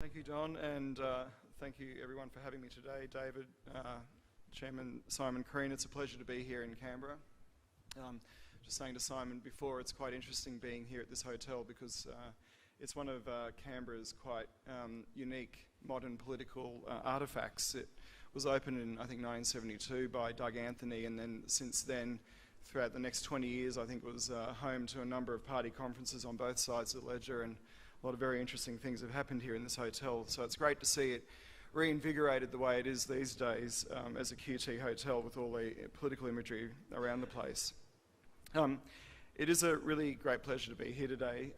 Thank you, Don, and thank you everyone for having me today. David, Chairman Simon Crean, it's a pleasure to be here in Canberra. Just saying to Simon before, it's quite interesting being here at this hotel because it's one of Canberra's quite unique modern political artefacts. It was opened in, I think, 1972 by Doug Anthony, and then since then, throughout the next 20 years, I think it was home to a number of party conferences on both sides of the ledger, and a lot of very interesting things have happened here in this hotel. So it's great to see it reinvigorated the way it is these days as a QT hotel with all the political imagery around the place. It is a really great pleasure to be here today.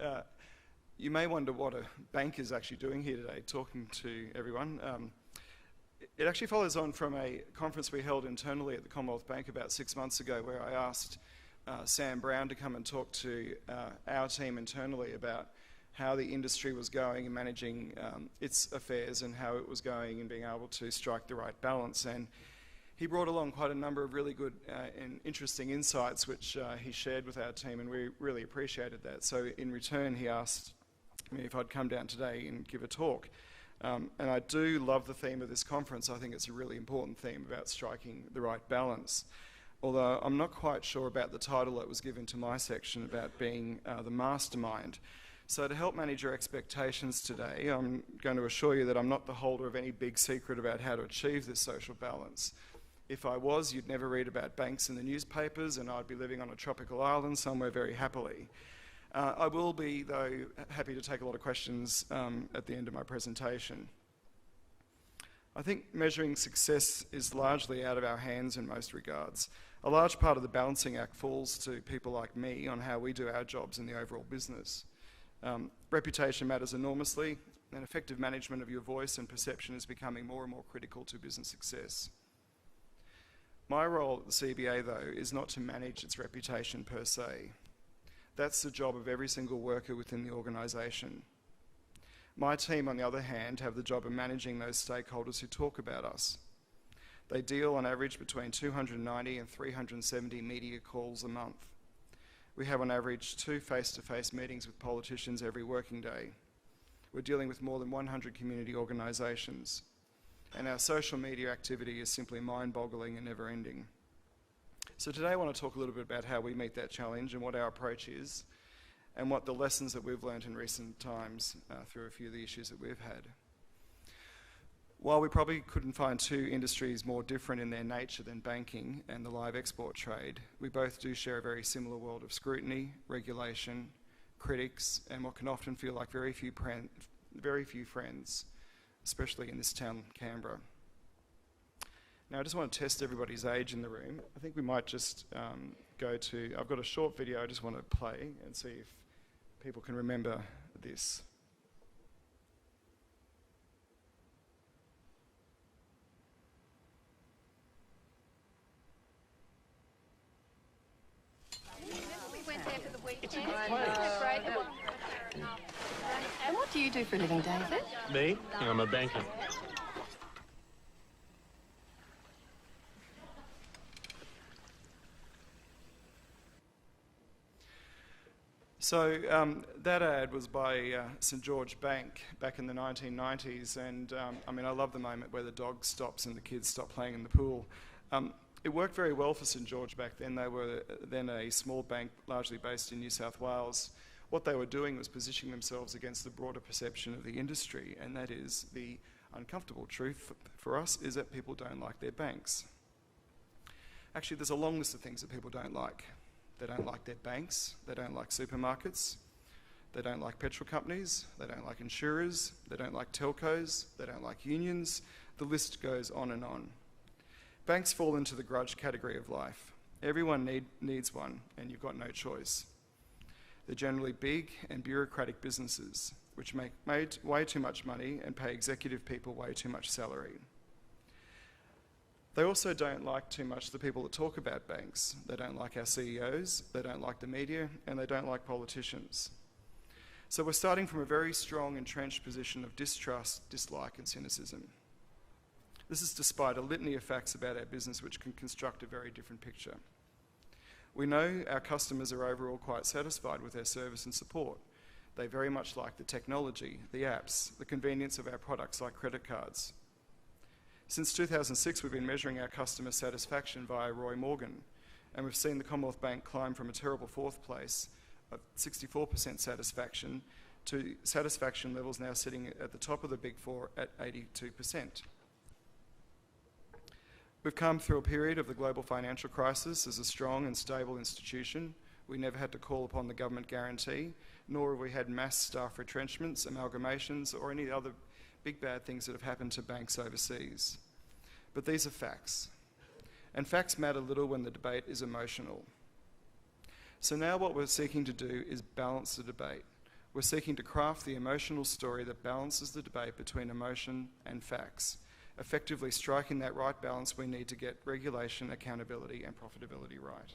You may wonder what a bank is actually doing here today, talking to everyone. It actually follows on from a conference we held internally at the Commonwealth Bank about 6 months ago, where I asked Sam Brown to come and talk to our team internally about how the industry was going and managing its affairs and how it was going and being able to strike the right balance. And he brought along quite a number of really good and interesting insights which he shared with our team, and we really appreciated that. So in return, he asked me if I'd come down today and give a talk. And I do love the theme of this conference. I think it's a really important theme about striking the right balance. Although I'm not quite sure about the title that was given to my section about being the mastermind. So to help manage your expectations today, I'm going to assure you that I'm not the holder of any big secret about how to achieve this social balance. If I was, you'd never read about banks in the newspapers, and I'd be living on a tropical island somewhere very happily. I will be, though, happy to take a lot of questions at the end of my presentation. I think measuring success is largely out of our hands in most regards. A large part of the balancing act falls to people like me on how we do our jobs in the overall business. Reputation matters enormously, and effective management of your voice and perception is becoming more and more critical to business success. My role at the CBA, though, is not to manage its reputation per se. That's the job of every single worker within the organisation. My team, on the other hand, have the job of managing those stakeholders who talk about us. They deal on average between 290 and 370 media calls a month. We have on average 2 face-to-face meetings with politicians every working day. We're dealing with more than 100 community organisations. And our social media activity is simply mind-boggling and never-ending. So today I want to talk a little bit about how we meet that challenge and what our approach is, and what the lessons that we've learned in recent times through a few of the issues that we've had. While we probably couldn't find two industries more different in their nature than banking and the live export trade, we both do share a very similar world of scrutiny, regulation, critics, and what can often feel like very few friends, especially in this town, Canberra. Now, I just want to test everybody's age in the room. I think we might just I've got a short video I just want to play and see if people can remember this. And what do you do for a living, David? Me? I'm a banker. So that ad was by St George Bank back in the 1990s, and I love the moment where the dog stops and the kids stop playing in the pool. It worked very well for St George back then. They were then a small bank largely based in New South Wales. What they were doing was positioning themselves against the broader perception of the industry, and that is the uncomfortable truth for us is that people don't like their banks. Actually, there's a long list of things that people don't like. They don't like their banks, they don't like supermarkets, they don't like petrol companies, they don't like insurers, they don't like telcos, they don't like unions. The list goes on and on. Banks fall into the grudge category of life. Everyone needs one, and you've got no choice. They're generally big and bureaucratic businesses, which make way too much money and pay executive people way too much salary. They also don't like too much the people that talk about banks. They don't like our CEOs, they don't like the media, and they don't like politicians. So we're starting from a very strong, entrenched position of distrust, dislike, and cynicism. This is despite a litany of facts about our business which can construct a very different picture. We know our customers are overall quite satisfied with their service and support. They very much like the technology, the apps, the convenience of our products like credit cards. Since 2006, we've been measuring our customer satisfaction via Roy Morgan, and we've seen the Commonwealth Bank climb from a terrible fourth place of 64% satisfaction to satisfaction levels now sitting at the top of the Big Four at 82%. We've come through a period of the global financial crisis as a strong and stable institution. We never had to call upon the government guarantee, nor have we had mass staff retrenchments, amalgamations, or any other big bad things that have happened to banks overseas. But these are facts. And facts matter little when the debate is emotional. So now what we're seeking to do is balance the debate. We're seeking to craft the emotional story that balances the debate between emotion and facts, effectively striking that right balance we need to get regulation, accountability, and profitability right.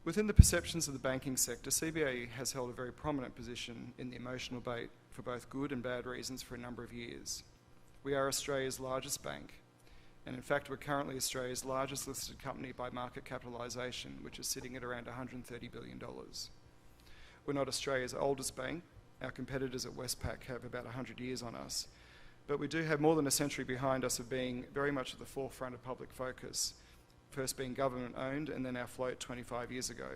Within the perceptions of the banking sector, CBA has held a very prominent position in the emotional debate for both good and bad reasons for a number of years. We are Australia's largest bank, and in fact we're currently Australia's largest listed company by market capitalisation, which is sitting at around $130 billion. We're not Australia's oldest bank. Our competitors at Westpac have about 100 years on us, but we do have more than a century behind us of being very much at the forefront of public focus, first being government-owned and then our float 25 years ago.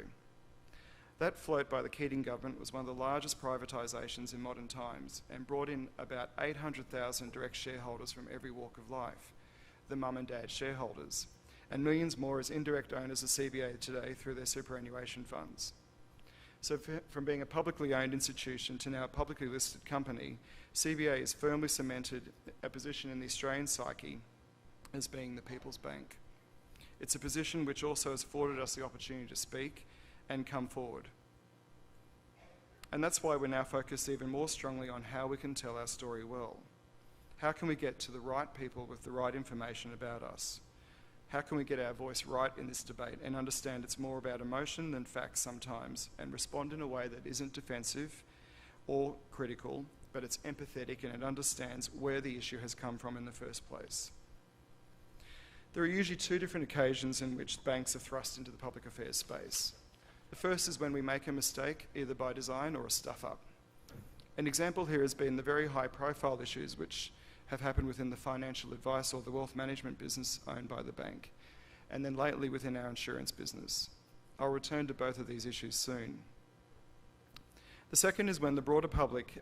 That float by the Keating government was one of the largest privatisations in modern times and brought in about 800,000 direct shareholders from every walk of life, the mum and dad shareholders, and millions more as indirect owners of CBA today through their superannuation funds. So from being a publicly owned institution to now a publicly listed company, CBA has firmly cemented a position in the Australian psyche as being the people's bank. It's a position which also has afforded us the opportunity to speak and come forward. And that's why we're now focused even more strongly on how we can tell our story well. How can we get to the right people with the right information about us? How can we get our voice right in this debate and understand it's more about emotion than facts sometimes, and respond in a way that isn't defensive or critical, but it's empathetic and it understands where the issue has come from in the first place. There are usually two different occasions in which banks are thrust into the public affairs space. The first is when we make a mistake, either by design or a stuff-up. An example here has been the very high-profile issues which have happened within the financial advice or the wealth management business owned by the bank, and then lately within our insurance business. I'll return to both of these issues soon. The second is when the broader public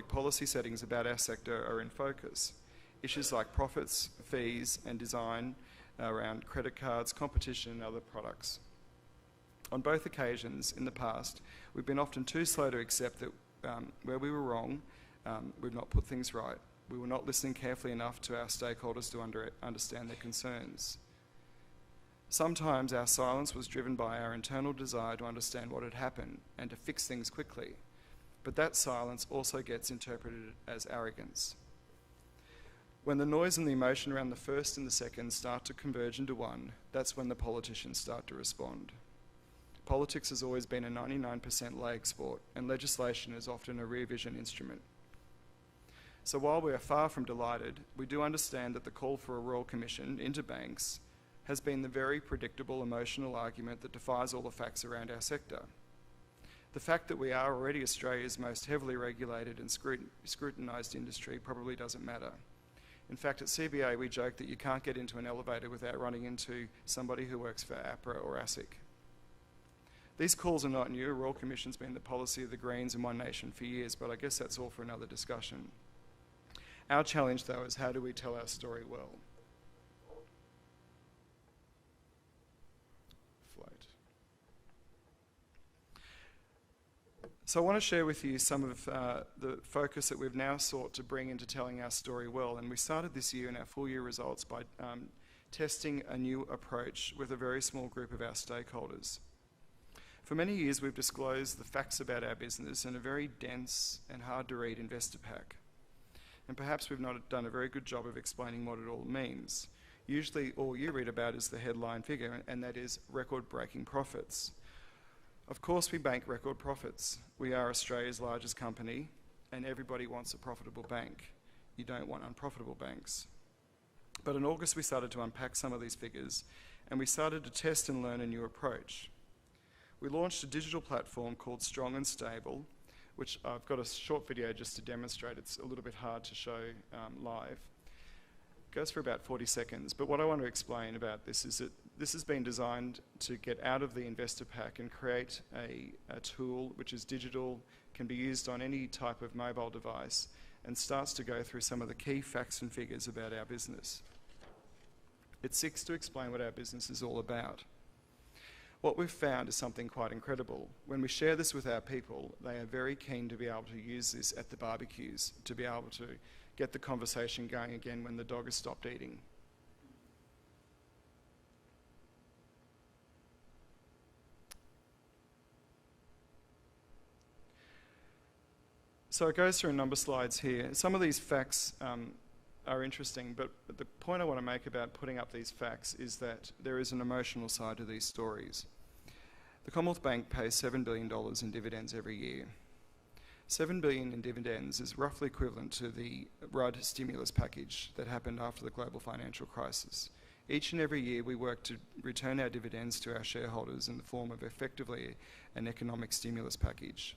policy settings about our sector are in focus. Issues like profits, fees, and design around credit cards, competition, and other products. On both occasions in the past, we've been often too slow to accept that where we were wrong, we've not put things right. We were not listening carefully enough to our stakeholders to understand their concerns. Sometimes our silence was driven by our internal desire to understand what had happened and to fix things quickly. But that silence also gets interpreted as arrogance. When the noise and the emotion around the first and the second start to converge into one, that's when the politicians start to respond. Politics has always been a 99% lag sport, and legislation is often a rear vision instrument. So while we are far from delighted, we do understand that the call for a Royal Commission into banks has been the very predictable emotional argument that defies all the facts around our sector. The fact that we are already Australia's most heavily regulated and scrutinised industry probably doesn't matter. In fact, at CBA, we joke that you can't get into an elevator without running into somebody who works for APRA or ASIC. These calls are not new. Royal Commission's been the policy of the Greens and One Nation for years, but I guess that's all for another discussion. Our challenge, though, is how do we tell our story well? So I want to share with you some of the focus that we've now sought to bring into telling our story well. And we started this year in our full year results by testing a new approach with a very small group of our stakeholders. For many years, we've disclosed the facts about our business in a very dense and hard to read investor pack. And perhaps we've not done a very good job of explaining what it all means. Usually all you read about is the headline figure, and that is record-breaking profits. Of course we bank record profits. We are Australia's largest company, and everybody wants a profitable bank. You don't want unprofitable banks. But in August we started to unpack some of these figures and we started to test and learn a new approach. We launched a digital platform called Strong and Stable, which I've got a short video just to demonstrate. It's a little bit hard to show live. It goes for about 40 seconds, but what I want to explain about this is that this has been designed to get out of the investor pack and create a tool which is digital, can be used on any type of mobile device, and starts to go through some of the key facts and figures about our business. It seeks to explain what our business is all about. What we've found is something quite incredible. When we share this with our people, they are very keen to be able to use this at the barbecues, to be able to get the conversation going again when the dog has stopped eating. So it goes through a number of slides here. Some of these facts are interesting, but the point I want to make about putting up these facts is that there is an emotional side to these stories. The Commonwealth Bank pays $7 billion in dividends every year. $7 billion in dividends is roughly equivalent to the RUD stimulus package that happened after the global financial crisis. Each and every year we work to return our dividends to our shareholders in the form of effectively an economic stimulus package.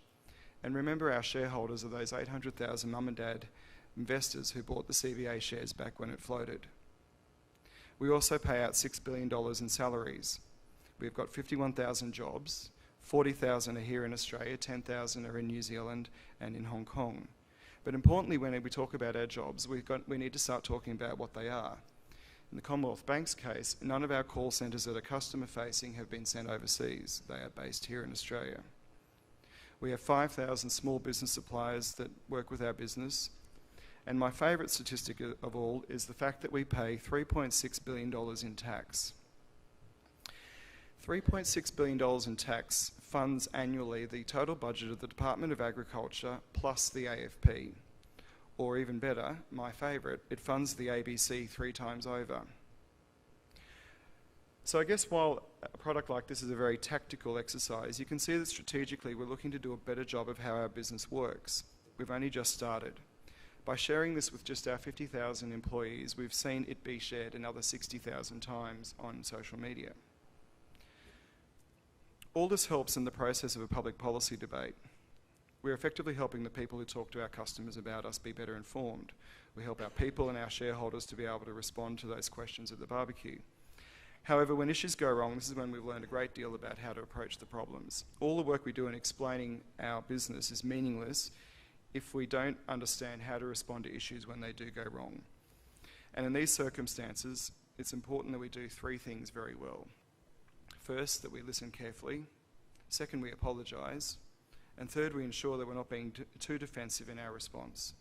And remember, our shareholders are those 800,000 mum and dad investors who bought the CBA shares back when it floated. We also pay out $6 billion in salaries. We've got 51,000 jobs, 40,000 are here in Australia, 10,000 are in New Zealand and in Hong Kong. But importantly, when we talk about our jobs, we need to start talking about what they are. In the Commonwealth Bank's case, none of our call centres that are customer facing have been sent overseas. They are based here in Australia. We have 5,000 small business suppliers that work with our business. And my favourite statistic of all is the fact that we pay $3.6 billion in tax. $3.6 billion in tax funds annually the total budget of the Department of Agriculture plus the AFP. Or even better, my favourite, it funds the ABC 3 times over. So I guess while a product like this is a very tactical exercise, you can see that strategically we're looking to do a better job of how our business works. We've only just started. By sharing this with just our 50,000 employees, we've seen it be shared another 60,000 times on social media. All this helps in the process of a public policy debate. We're effectively helping the people who talk to our customers about us be better informed. We help our people and our shareholders to be able to respond to those questions at the barbecue. However, when issues go wrong, this is when we've learned a great deal about how to approach the problems. All the work we do in explaining our business is meaningless if we don't understand how to respond to issues when they do go wrong. And in these circumstances, it's important that we do 3 things very well. First, that we listen carefully. Second, we apologise. And third, we ensure that we're not being too defensive in our response.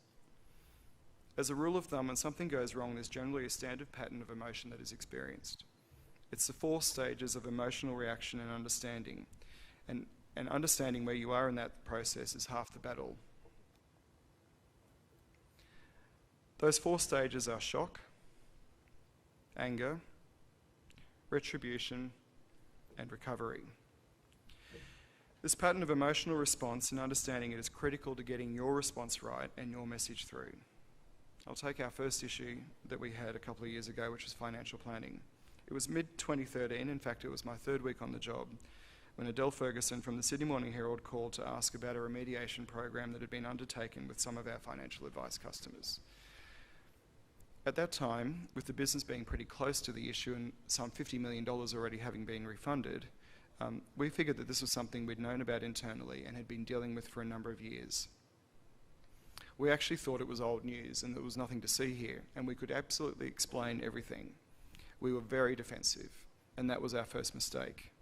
As a rule of thumb, when something goes wrong, there's generally a standard pattern of emotion that is experienced. It's the 4 stages of emotional reaction and understanding. And understanding where you are in that process is half the battle. Those 4 stages are shock, anger, retribution, and recovery. This pattern of emotional response and understanding it is critical to getting your response right and your message through. I'll take our first issue that we had a couple of years ago, which was financial planning. It was mid-2013, in fact it was my 3rd week on the job, when Adele Ferguson from the Sydney Morning Herald called to ask about a remediation program that had been undertaken with some of our financial advice customers. At that time, with the business being pretty close to the issue and some $50 million already having been refunded, we figured that this was something we'd known about internally and had been dealing with for a number of years. We actually thought it was old news and there was nothing to see here, and we could absolutely explain everything. We were very defensive, and that was our first mistake.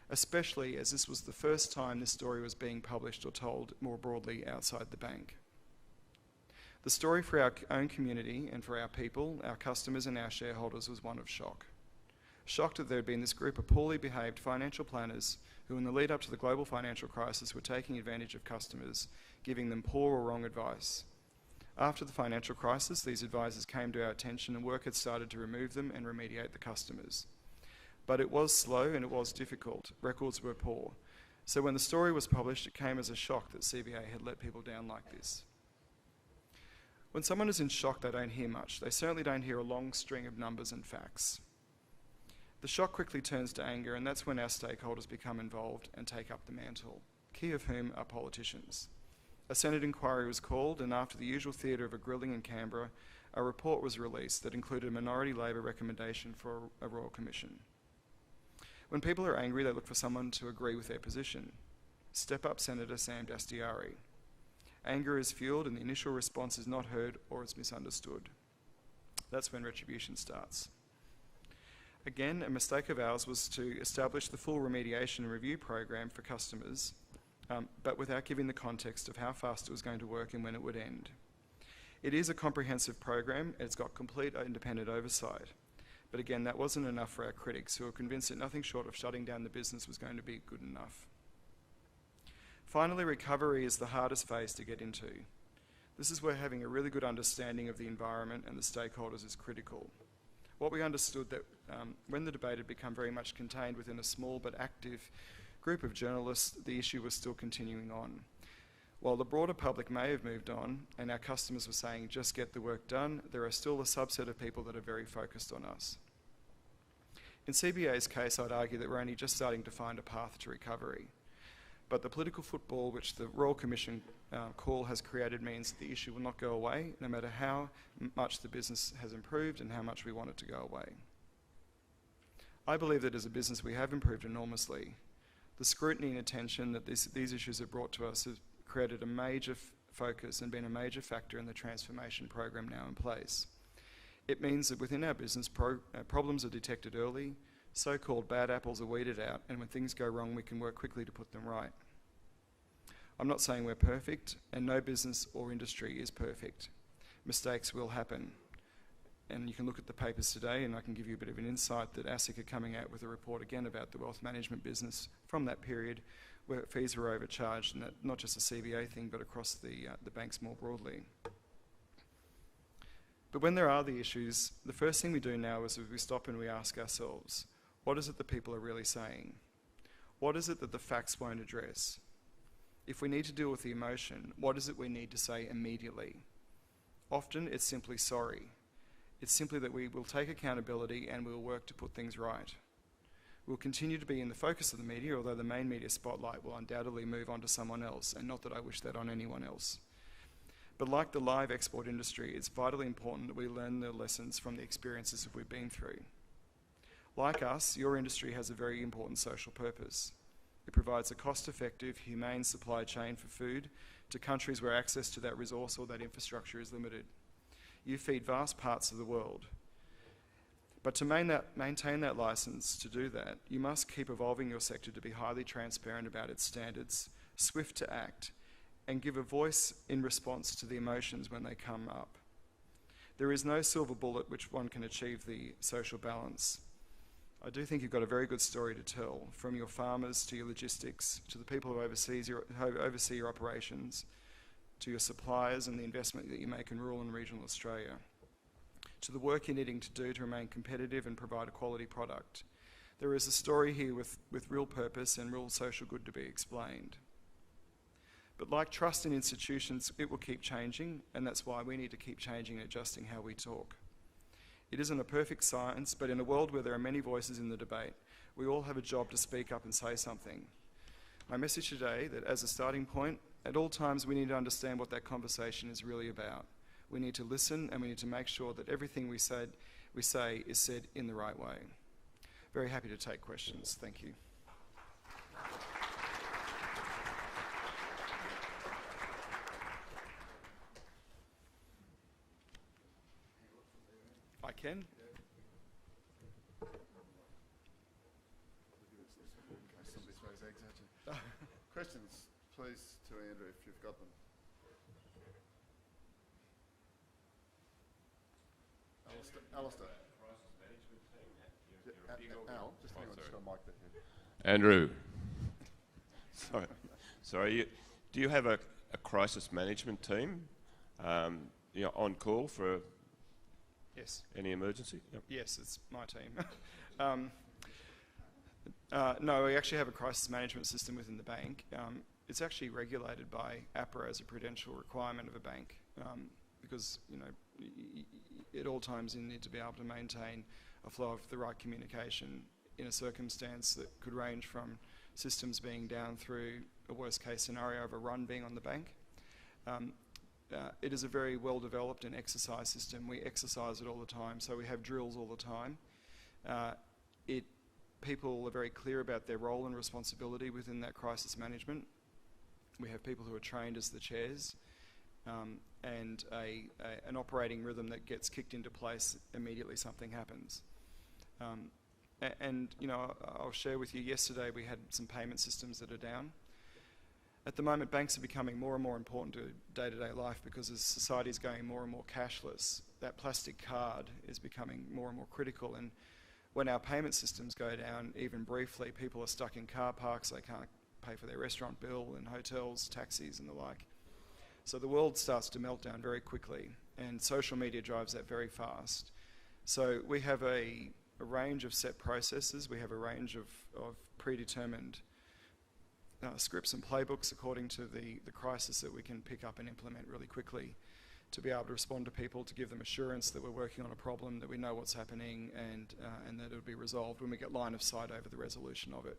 Especially as this was the first time this story was being published or told more broadly outside the bank. The story for our own community and for our people, our customers and our shareholders was one of shock. Shocked that there had been this group of poorly behaved financial planners who in the lead up to the global financial crisis were taking advantage of customers, giving them poor or wrong advice. After the financial crisis, these advisors came to our attention and work had started to remove them and remediate the customers. But it was slow and it was difficult. Records were poor. So when the story was published, it came as a shock that CBA had let people down like this. When someone is in shock, they don't hear much. They certainly don't hear a long string of numbers and facts. The shock quickly turns to anger, and that's when our stakeholders become involved and take up the mantle, key of whom are politicians. A Senate inquiry was called, and after the usual theatre of a grilling in Canberra, a report was released that included a minority Labor recommendation for a Royal Commission. When people are angry, they look for someone to agree with their position. Step up Senator Sam Dastyari. Anger is fuelled and the initial response is not heard or is misunderstood. That's when retribution starts. Again, a mistake of ours was to establish the full remediation and review program for customers, but without giving the context of how fast it was going to work and when it would end. It is a comprehensive program, and it's got complete independent oversight. But again, that wasn't enough for our critics, who were convinced that nothing short of shutting down the business was going to be good enough. Finally, recovery is the hardest phase to get into. This is where having a really good understanding of the environment and the stakeholders is critical. What we understood that when the debate had become very much contained within a small but active group of journalists, the issue was still continuing on. While the broader public may have moved on and our customers were saying just get the work done, there are still a subset of people that are very focused on us. In CBA's case, I'd argue that we're only just starting to find a path to recovery. But the political football which the Royal Commission call has created means the issue will not go away, no matter how much the business has improved and how much we want it to go away. I believe that as a business we have improved enormously. The scrutiny and attention that these issues have brought to us have created a major focus and been a major factor in the transformation program now in place. It means that within our business, problems are detected early, so-called bad apples are weeded out, and when things go wrong, we can work quickly to put them right. I'm not saying we're perfect, and no business or industry is perfect. Mistakes will happen. And you can look at the papers today, and I can give you a bit of an insight that ASIC are coming out with a report again about the wealth management business from that period where fees were overcharged, and that not just a CBA thing, but across the banks more broadly. But when there are the issues, the first thing we do now is we stop and we ask ourselves, what is it that people are really saying? What is it that the facts won't address? If we need to deal with the emotion, what is it we need to say immediately? Often it's simply sorry. It's simply that we will take accountability and we'll work to put things right. We'll continue to be in the focus of the media, although the main media spotlight will undoubtedly move on to someone else, and not that I wish that on anyone else. But like the live export industry, it's vitally important that we learn the lessons from the experiences that we've been through. Like us, your industry has a very important social purpose. It provides a cost-effective, humane supply chain for food to countries where access to that resource or that infrastructure is limited. You feed vast parts of the world. But to maintain that license to do that, you must keep evolving your sector to be highly transparent about its standards, swift to act, and give a voice in response to the emotions when they come up. There is no silver bullet which one can achieve the social balance. I do think you've got a very good story to tell, from your farmers to your logistics, to the people who oversee your operations, to your suppliers and the investment that you make in rural and regional Australia, to the work you're needing to do to remain competitive and provide a quality product. There is a story here with real purpose and real social good to be explained. But like trust in institutions, it will keep changing, and that's why we need to keep changing and adjusting how we talk. It isn't a perfect science, but in a world where there are many voices in the debate, we all have a job to speak up and say something. My message today, that as a starting point, at all times we need to understand what that conversation is really about. We need to listen, and we need to make sure that everything we say is said in the right way. Very happy to take questions. Thank you. I can. Questions, please, to Andrew, if you've got them. Alistair. Al, just hang on, just got a mic there. Andrew. Sorry. Do you have a crisis management team on call for Yes. any emergency? Yep. Yes, it's my team. No, we actually have a crisis management system within the bank. It's actually regulated by APRA as a prudential requirement of a bank, because at all times you need to be able to maintain a flow of the right communication in a circumstance that could range from systems being down through a worst case scenario of a run being on the bank. It is a very well developed and exercise system. We exercise it all the time, so we have drills all the time. People are very clear about their role and responsibility within that crisis management. We have people who are trained as the chairs, and an operating rhythm that gets kicked into place immediately something happens. I'll share with you, yesterday we had some payment systems that are down. At the moment, banks are becoming more and more important to day-to-day life because as society is going more and more cashless, that plastic card is becoming more and more critical. And when our payment systems go down, even briefly, people are stuck in car parks, they can't pay for their restaurant bill, and hotels, taxis and the like. So the world starts to melt down very quickly, and social media drives that very fast. So we have a range of set processes, we have a range of predetermined scripts and playbooks according to the crisis that we can pick up and implement really quickly to be able to respond to people, to give them assurance that we're working on a problem, that we know what's happening, and that it'll be resolved when we get line of sight over the resolution of it.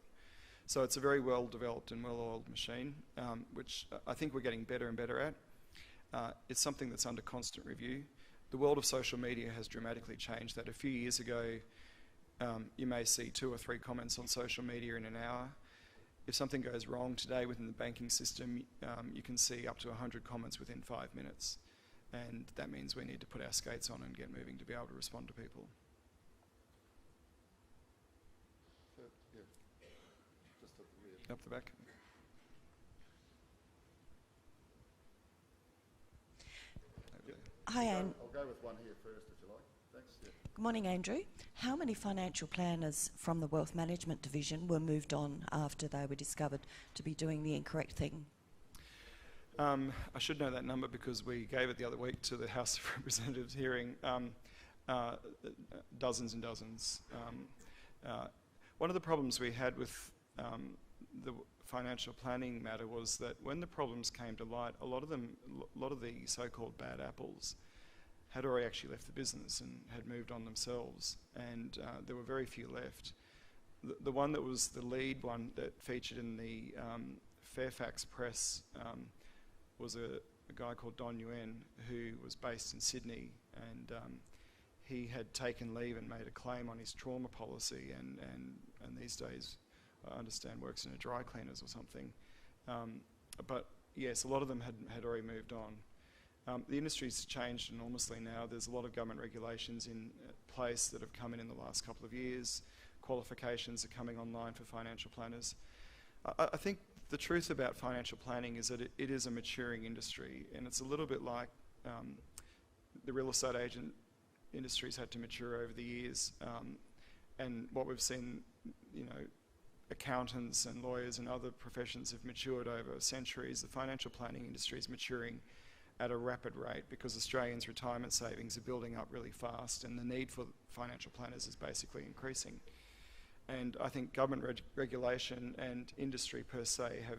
So it's a very well developed and well-oiled machine, which I think we're getting better and better at. It's something that's under constant review. The world of social media has dramatically changed that. A few years ago, you may see 2 or 3 comments on social media in an hour. If something goes wrong today within the banking system, you can see up to 100 comments within 5 minutes. And that means we need to put our skates on and get moving to be able to respond to people. Yeah. Just at the rear. Up the back. Hi, Anne. I'll go with one here first, if you like. Thanks. Yeah. Good morning, Andrew. How many financial planners from the Wealth Management Division were moved on after they were discovered to be doing the incorrect thing? I should know that number because we gave it the other week to the House of Representatives hearing. Dozens and dozens. One of the problems we had with the financial planning matter was that when the problems came to light, a lot of the so-called bad apples had already actually left the business and had moved on themselves, and there were very few left. The one that was the lead one that featured in the Fairfax press was a guy called Don Nguyen, who was based in Sydney, and he had taken leave and made a claim on his trauma policy, and these days I understand works in a dry cleaners or something. But yes, a lot of them had already moved on. The industry's changed enormously now. There's a lot of government regulations in place that have come in the last couple of years. Qualifications are coming online for financial planners. I think the truth about financial planning is that it is a maturing industry, and it's a little bit like the real estate agent industry's had to mature over the years, and what we've seen, accountants and lawyers and other professions have matured over centuries. The financial planning industry is maturing at a rapid rate because Australians' retirement savings are building up really fast, and the need for financial planners is basically increasing. And I think government regulation and industry per se have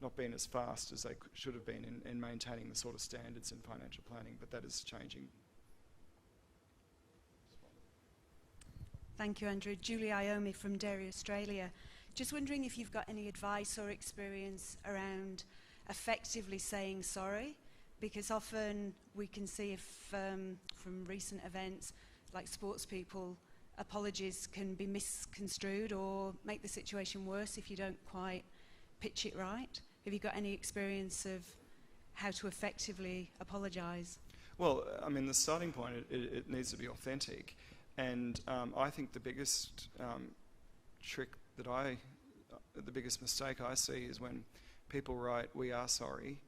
not been as fast as they should have been in maintaining the sort of standards in financial planning, but that is changing. Thank you, Andrew. Julie Iomi from Dairy Australia. Just wondering if you've got any advice or experience around effectively saying sorry, because often we can see if from recent events like sports people, apologies can be misconstrued or make the situation worse if you don't quite pitch it right. Have you got any experience of how to effectively apologise? Well, I mean, the starting point, it needs to be authentic. And I think the biggest trick that the biggest mistake I see is when people write, "We are sorry."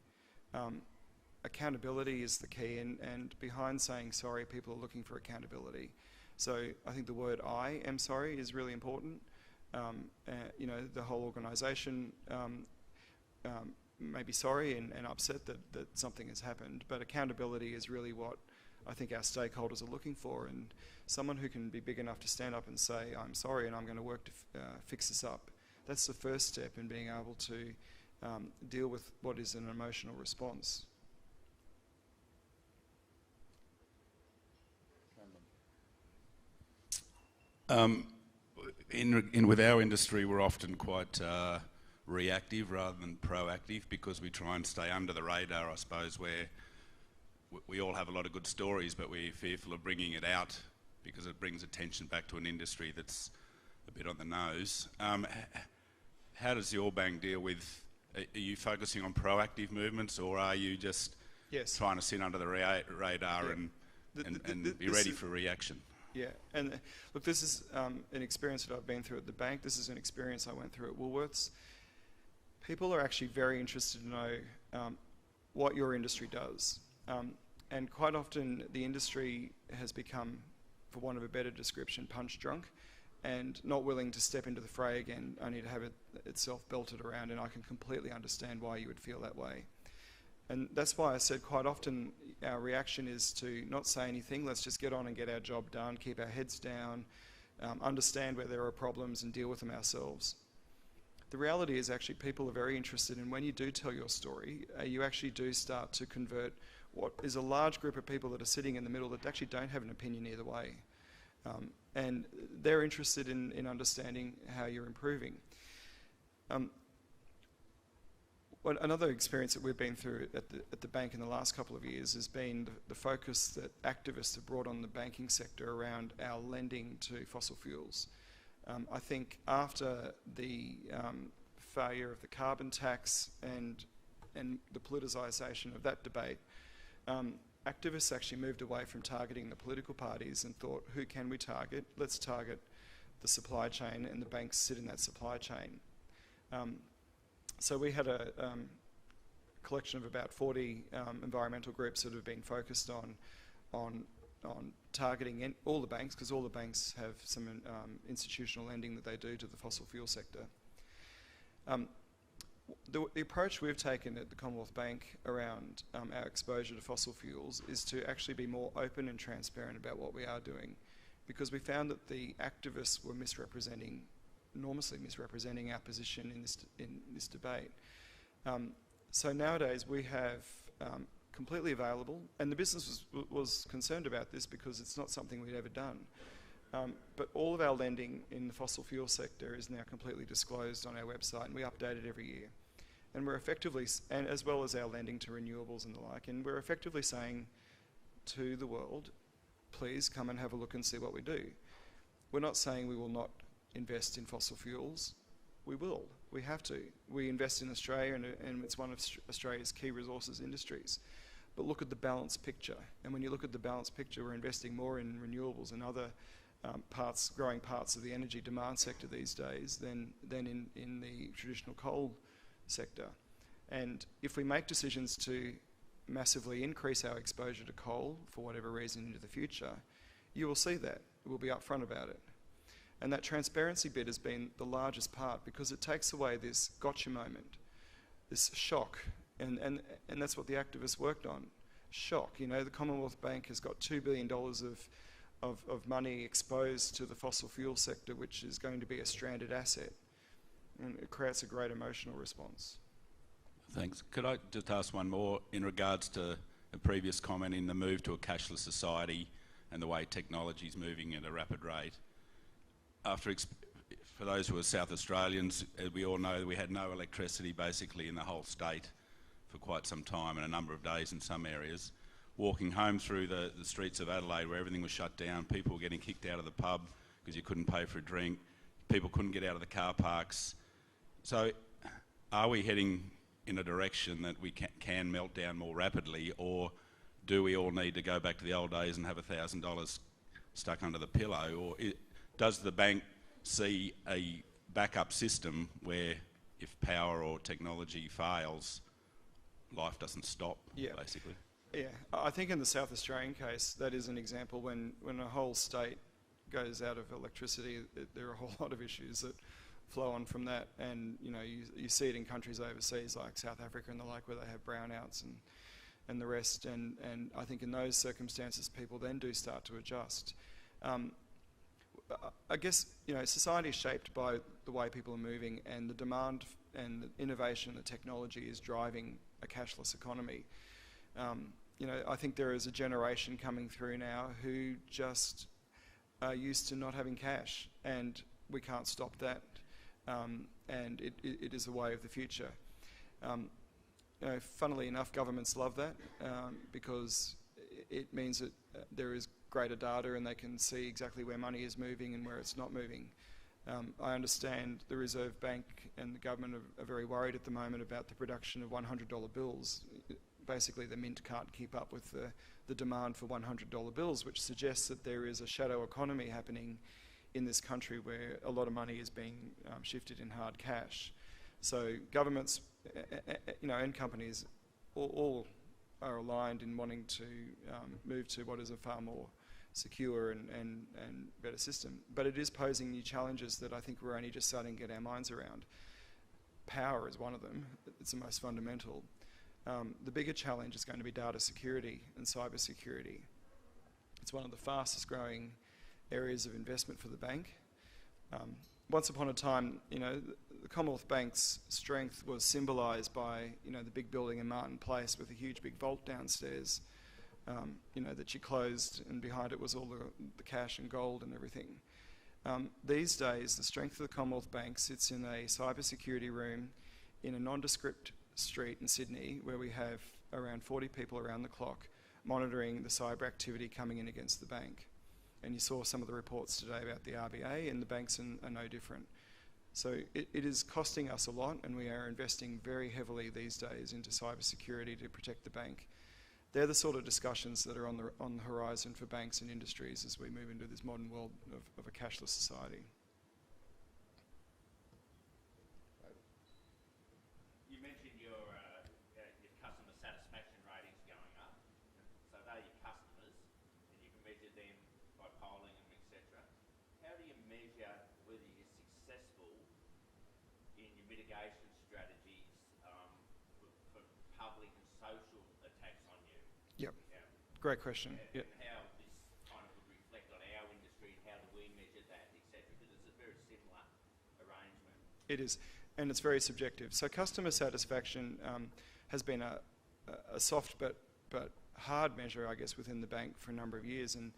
Accountability is the key, and behind saying sorry, people are looking for accountability. So I think the word "I am sorry" is really important. The whole organisation may be sorry and upset that something has happened, but accountability is really what I think our stakeholders are looking for, and someone who can be big enough to stand up and say, "I'm sorry and I'm going to work to fix this up." That's the first step in being able to deal with what is an emotional response. With our industry, we're often quite reactive rather than proactive because we try and stay under the radar, I suppose, where we all have a lot of good stories, but we're fearful of bringing it out because it brings attention back to an industry that's a bit on the nose. How does your bank deal with, are you focusing on proactive movements, or are you just trying to sit under the radar and be ready for reaction? Yeah, and look, this is an experience that I've been through at the bank. This is an experience I went through at Woolworths. People are actually very interested to know what your industry does. And quite often the industry has become, for want of a better description, punch drunk and not willing to step into the fray again, only to have it itself belted around, and I can completely understand why you would feel that way. And that's why I said quite often our reaction is to not say anything, let's just get on and get our job done, keep our heads down, understand where there are problems and deal with them ourselves. The reality is actually people are very interested, and when you do tell your story, you actually do start to convert what is a large group of people that are sitting in the middle that actually don't have an opinion either way. And they're interested in understanding how you're improving. Another experience that we've been through at the bank in the last couple of years has been the focus that activists have brought on the banking sector around our lending to fossil fuels. I think after the failure of the carbon tax and the politicisation of that debate, activists actually moved away from targeting the political parties and thought, who can we target? Let's target the supply chain, and the banks sit in that supply chain. So we had a collection of about 40 environmental groups that have been focused on targeting all the banks, because all the banks have some institutional lending that they do to the fossil fuel sector. The approach we've taken at the Commonwealth Bank around our exposure to fossil fuels is to actually be more open and transparent about what we are doing, because we found that the activists were enormously misrepresenting our position in this debate. So nowadays we have completely available, and the business was concerned about this because it's not something we'd ever done. But all of our lending in the fossil fuel sector is now completely disclosed on our website, and we update it every year. And we're effectively, and as well as our lending to renewables and the like, and we're effectively saying to the world, please come and have a look and see what we do. We're not saying we will not invest in fossil fuels. We will. We have to. We invest in Australia, and it's one of Australia's key resources industries. But look at the balanced picture. And when you look at the balanced picture, we're investing more in renewables and other growing parts of the energy demand sector these days than in the traditional coal sector. And if we make decisions to massively increase our exposure to coal for whatever reason into the future, you will see that. We'll be upfront about it. And that transparency bit has been the largest part, because it takes away this gotcha moment, this shock, and that's what the activists worked on. Shock. You know, the Commonwealth Bank has got $2 billion of money exposed to the fossil fuel sector, which is going to be a stranded asset, and it creates a great emotional response. Thanks. Could I just ask one more in regards to a previous comment in the move to a cashless society and the way technology is moving at a rapid rate? For those who are South Australians, we all know we had no electricity basically in the whole state for quite some time, and a number of days in some areas. Walking home through the streets of Adelaide where everything was shut down, people were getting kicked out of the pub because you couldn't pay for a drink, people couldn't get out of the car parks. So are we heading in a direction that we can melt down more rapidly, or do we all need to go back to the old days and have $1,000 stuck under the pillow? Or does the bank see a backup system where if power or technology fails, life doesn't stop, basically? Yeah, I think in the South Australian case, that is an example when a whole state goes out of electricity, there are a whole lot of issues that flow on from that. And you know, you see it in countries overseas like South Africa and the like, where they have brownouts and the rest. And I think in those circumstances, people then do start to adjust. I guess, you know, society is shaped by the way people are moving, and the demand and the innovation and the technology is driving a cashless economy. You know, I think there is a generation coming through now who just are used to not having cash, and we can't stop that. And it is a way of the future. Funnily enough, governments love that because it means that there is greater data and they can see exactly where money is moving and where it's not moving. I understand the Reserve Bank and the government are very worried at the moment about the production of $100 bills. Basically, the mint can't keep up with the demand for $100 bills, which suggests that there is a shadow economy happening in this country where a lot of money is being shifted in hard cash. So governments, and companies all are aligned in wanting to move to what is a far more secure and better system. But it is posing new challenges that I think we're only just starting to get our minds around. Power is one of them. It's the most fundamental. The bigger challenge is going to be data security and cyber security. It's one of the fastest growing areas of investment for the bank. Once upon a time, the Commonwealth Bank's strength was symbolised by, the big building in Martin Place with a huge big vault downstairs, that you closed, and behind it was all the cash and gold and everything. These days, the strength of the Commonwealth Bank sits in a cybersecurity room in a nondescript street in Sydney, where we have around 40 people around the clock monitoring the cyber activity coming in against the bank. And you saw some of the reports today about the RBA, and the banks are no different. So it is costing us a lot, and we are investing very heavily these days into cybersecurity to protect the bank. They're the sort of discussions that are on the horizon for banks and industries as we move into this modern world of a cashless society. You mentioned your customer satisfaction ratings going up. So they're your customers, and you can measure them by polling them, etc. How do you measure whether you're successful in your mitigation strategies for public and social attacks on you? Yep. Yeah. Great question. And how this kind of would reflect on our industry, how do we measure that, etc. Because it's a very similar arrangement. It is, and it's very subjective. So customer satisfaction has been a soft but hard measure, I guess, within the bank for a number of years, and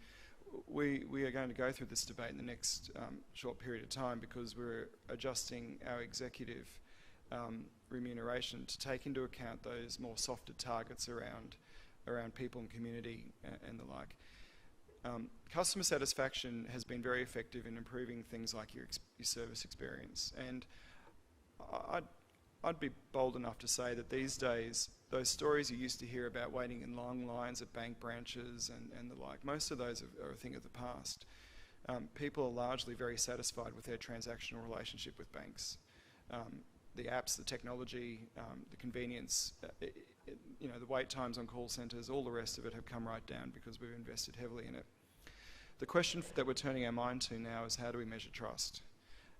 we are going to go through this debate in the next short period of time, because we're adjusting our executive remuneration to take into account those more softer targets around people and community and the like. Customer satisfaction has been very effective in improving things like your service experience, and I'd be bold enough to say that these days, those stories you used to hear about waiting in long lines at bank branches and the like, most of those are a thing of the past. People are largely very satisfied with their transactional relationship with banks. The apps, the technology, the convenience, the wait times on call centres, all the rest of it have come right down because we've invested heavily in it. The question that we're turning our mind to now is, how do we measure trust?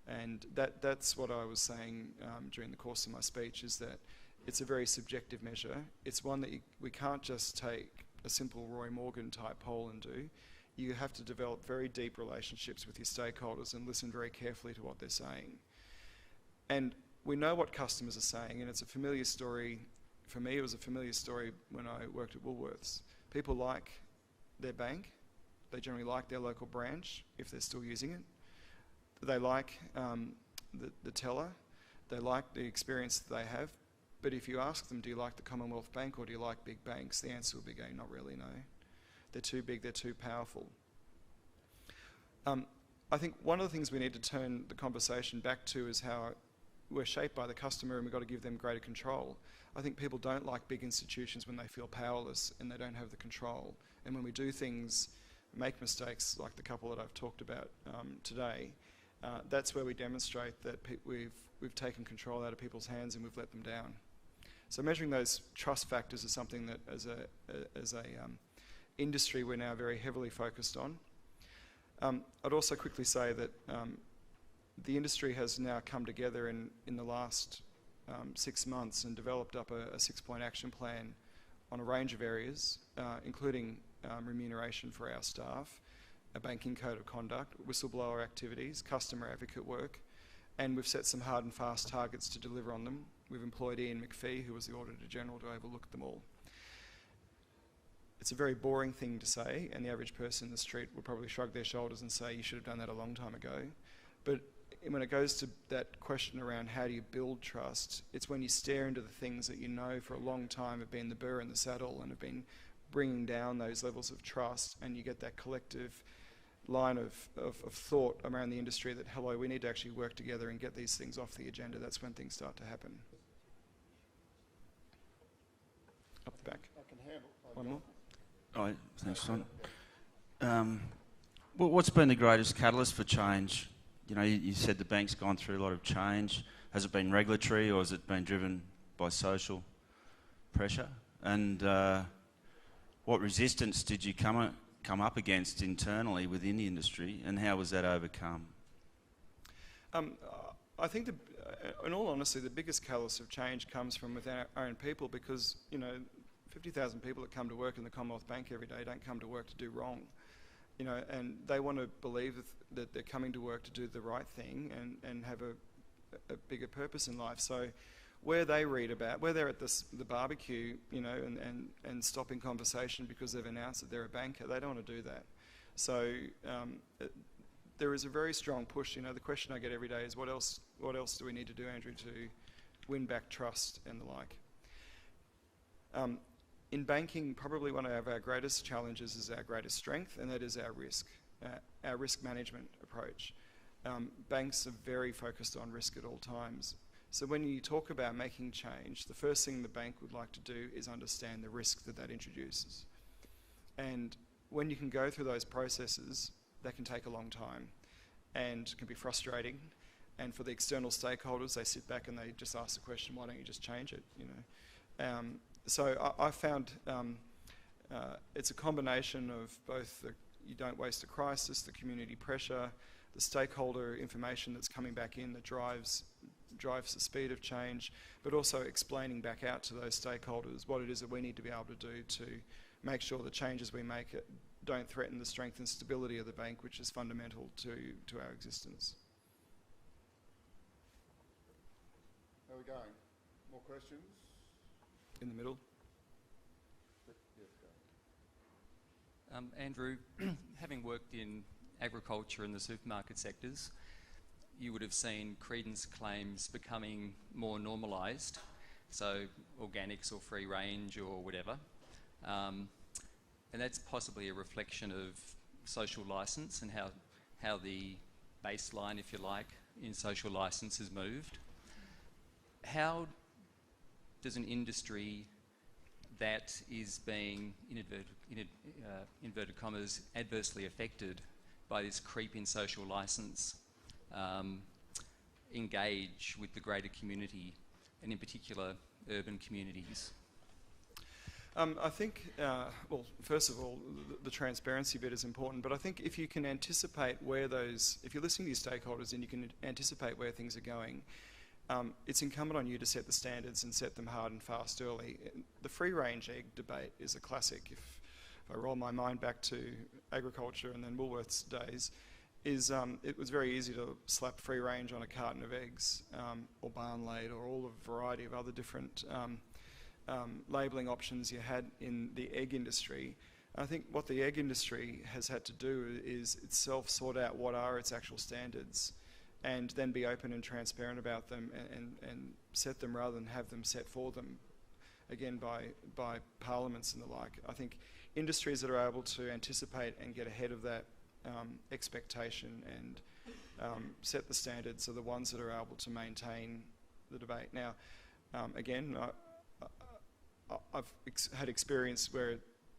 And that's what I was saying during the course of my speech, is that it's a very subjective measure. It's one that we can't just take a simple Roy Morgan type poll and do. You have to develop very deep relationships with your stakeholders and listen very carefully to what they're saying. And we know what customers are saying, and it's a familiar story. For me, it was a familiar story when I worked at Woolworths. People like their bank. They generally like their local branch, if they're still using it. They like the teller. They like the experience that they have. But if you ask them, do you like the Commonwealth Bank or do you like big banks, the answer will be going, not really, no. They're too big, they're too powerful. I think one of the things we need to turn the conversation back to is how we're shaped by the customer, and we've got to give them greater control. I think people don't like big institutions when they feel powerless and they don't have the control. And when we do things, make mistakes like the couple that I've talked about today, that's where we demonstrate that we've taken control out of people's hands and we've let them down. So measuring those trust factors is something that as a industry we're now very heavily focused on. I'd also quickly say that the industry has now come together in the last 6 months and developed up a 6-point action plan on a range of areas, including remuneration for our staff, a banking code of conduct, whistleblower activities, customer advocate work, and we've set some hard and fast targets to deliver on them. We've employed Ian McPhee, who was the Auditor General, to overlook them all. it's a very boring thing to say, and the average person in the street would probably shrug their shoulders and say, you should have done that a long time ago. But when it goes to that question around how do you build trust, it's when you stare into the things that you know for a long time have been the burr in the saddle and have been bringing down those levels of trust, and you get that collective line of thought around the industry that, hello, we need to actually work together and get these things off the agenda. That's when things start to happen. Up the back. I can handle. One more. All right, thanks, John. What's been the greatest catalyst for change? You know, you said the bank's gone through a lot of change. Has it been regulatory, or has it been driven by social pressure? And what resistance did you come up against internally within the industry, and how was that overcome? I think, in all honesty, the biggest catalyst of change comes from within our own people, because, you know, 50,000 people that come to work in the Commonwealth Bank every day don't come to work to do wrong. You know, and they want to believe that they're coming to work to do the right thing and have a bigger purpose in life. So where they read about, where they're at the barbecue, you know, and stopping conversation because they've announced that they're a banker, they don't want to do that. So there is a very strong push. You know, the question I get every day is, what else do we need to do, Andrew, to win back trust and the like? In banking, probably one of our greatest challenges is our greatest strength, and that is our risk management approach. Banks are very focused on risk at all times. So when you talk about making change, the first thing the bank would like to do is understand the risk that introduces. And when you can go through those processes, that can take a long time and can be frustrating. And for the external stakeholders, they sit back and they just ask the question, why don't you just change it? You know. So I found it's a combination of both you don't waste a crisis, the community pressure, the stakeholder information that's coming back in that drives the speed of change, but also explaining back out to those stakeholders what it is that we need to be able to do to make sure the changes we make don't threaten the strength and stability of the bank, which is fundamental to our existence. How are we going? More questions? In the middle. Yes, go. Andrew, having worked in agriculture and the supermarket sectors, you would have seen credence claims becoming more normalised, so organics or free range or whatever. And that's possibly a reflection of social licence and how the baseline, if you like, in social licence has moved. How does an industry that is being, in inverted commas, adversely affected by this creep in social licence engage with the greater community, and in particular urban communities? I think, well, first of all, the transparency bit is important, but I think if you can anticipate if you're listening to your stakeholders and you can anticipate where things are going, it's incumbent on you to set the standards and set them hard and fast early. The free-range egg debate is a classic. If I roll my mind back to agriculture and then Woolworths days, it was very easy to slap free-range on a carton of eggs, or barn-laid, or all a variety of other different labelling options you had in the egg industry. I think what the egg industry has had to do is itself sort out what are its actual standards, and then be open and transparent about them and set them rather than have them set for them, again, by parliaments and the like. I think industries that are able to anticipate and get ahead of that expectation and set the standards are the ones that are able to maintain the debate. Now, again, I've had experience where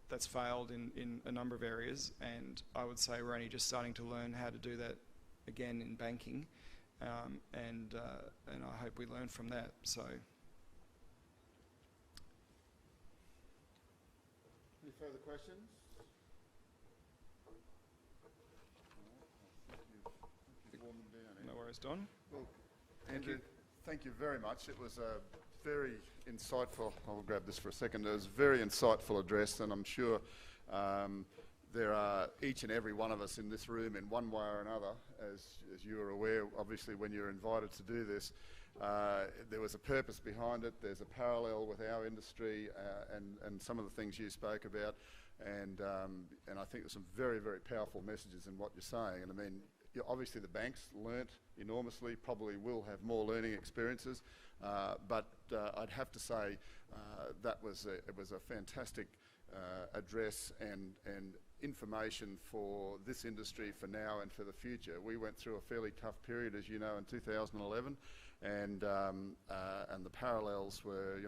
that's failed in a number of areas, and I would say we're only just starting to learn how to do that again in banking, and I hope we learn from that. So, any further questions? No worries, Don. Well, Andrew, thank you very much. It was a very insightful, I'll grab this for a second, it was a very insightful address, and I'm sure there are each and every one of us in this room in one way or another, as you are aware, obviously when you're invited to do this, there was a purpose behind it, there's a parallel with our industry and some of the things you spoke about. and I think there's some very, very powerful messages in what you're saying. And I mean, obviously the banks learnt enormously, probably will have more learning experiences, but I'd have to say it was a fantastic address and information for this industry for now and for the future. We went through a fairly tough period, as you know, in 2011, and the parallels were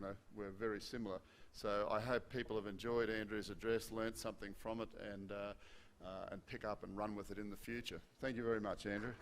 very similar. So I hope people have enjoyed Andrew's address, learnt something from it, and pick up and run with it in the future. Thank you very much, Andrew.